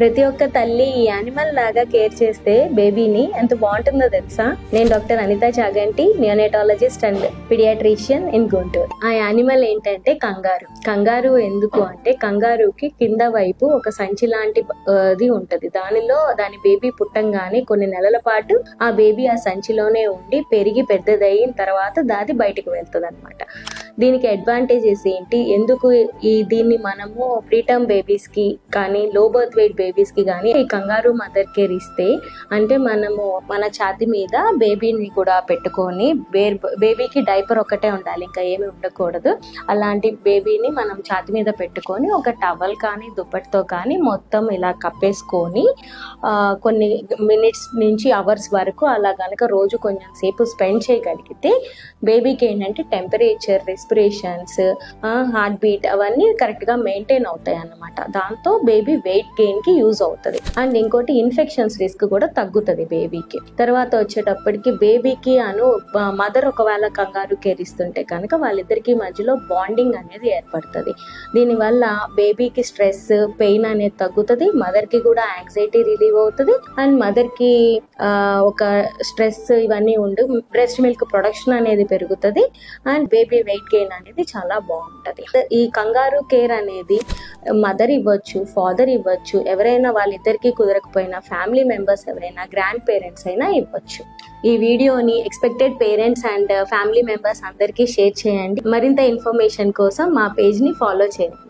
ప్రతి ఒక్క తల్లి ఈ యానిమల్ లాగా కేర్ చేస్తే బేబీని ఎంత బాగుంటుందో తెలుసా. నేను doctor Anitha Chaganti, neonatologist and paediatrician in Guntur. ఆ యానిమల్ ఏంటంటే కంగారు. కంగారు ఎందుకు అంటే కంగారుకి కింద వైపు ఒక సంచి లాంటిది ఉంటది. దాని బేబీ పుట్టంగానే కొన్ని నెలల పాటు ఆ బేబీ ఆ సంచిలోనే ఉండి పెరిగి పెద్దదయిన తర్వాత దాది బయటకు వెళ్తుంది అనమాట. దీనికి అడ్వాంటేజెస్ ఏంటి, ఎందుకు దీన్ని మనము ప్రీటర్మ్ బేబీస్ కి కానీ లో బర్త్ వెయిట్ బేబీస్ కి కానీ ఈ కంగారు మదర్ కేర్ ఇస్తే, అంటే మనము మన ఛాతి మీద బేబీని కూడా పెట్టుకొని బేబీకి డైపర్ ఒకటే ఉండాలి, ఇంకా ఏమి ఉండకూడదు. అలాంటి బేబీని మనం ఛాతి మీద పెట్టుకొని ఒక టవల్ కానీ దుప్పటితో కానీ మొత్తం ఇలా కప్పేసుకొని కొన్ని మినిట్స్ నుంచి అవర్స్ వరకు అలా కనుక రోజు కొంచెం సేపు స్పెండ్ చేయగలిగితే బేబీకి ఏంటంటే టెంపరేచర్, రెస్పిరేషన్స్, హార్ట్ బీట్ అవన్నీ కరెక్ట్ గా మెయింటైన్ అవుతాయి అన్నమాట. దాంతో బేబీ వెయిట్ గెయిన్ కి యూజ్ అవుతుంది. అండ్ ఇంకోటి ఇన్ఫెక్షన్స్ రిస్క్ కూడా తగ్గుతుంది బేబీకి. తర్వాత వచ్చేటప్పటికి బేబీకి మదర్ ఒకవేళ కంగారు కేర్ ఇస్తుంటే కనుక వాళ్ళిద్దరికి మధ్యలో బాండింగ్ అనేది ఏర్పడుతుంది. దీనివల్ల బేబీకి స్ట్రెస్, పెయిన్ అనేది తగ్గుతుంది, మదర్ కి కూడా యాంగ్జైటీ రిలీవ్ అవుతుంది. అండ్ మదర్ కి ఒక స్ట్రెస్ ఇవన్నీ ఉండి బ్రెస్ట్ మిల్క్ ప్రొడక్షన్ అనేది పెరుగుతుంది. అండ్ బేబీ వెయిట్ గెయిన్ అనేది చాలా బాగుంటది. ఈ కంగారు కేర్ అనేది మదర్ ఇవ్వచ్చు, ఫాదర్ ఇవ్వచ్చు, ఎవరైనా వాళ్ళిద్దరికి కుదరకపోయినా ఫ్యామిలీ మెంబర్స్ ఎవరైనా గ్రాండ్ పేరెంట్స్ అయినా ఇవ్వచ్చు. ఈ వీడియోని expected parents and family members అందరికీ షేర్ చేయండి. మరింత ఇన్ఫర్మేషన్ కోసం మా పేజ్ ని ఫాలో చేయండి.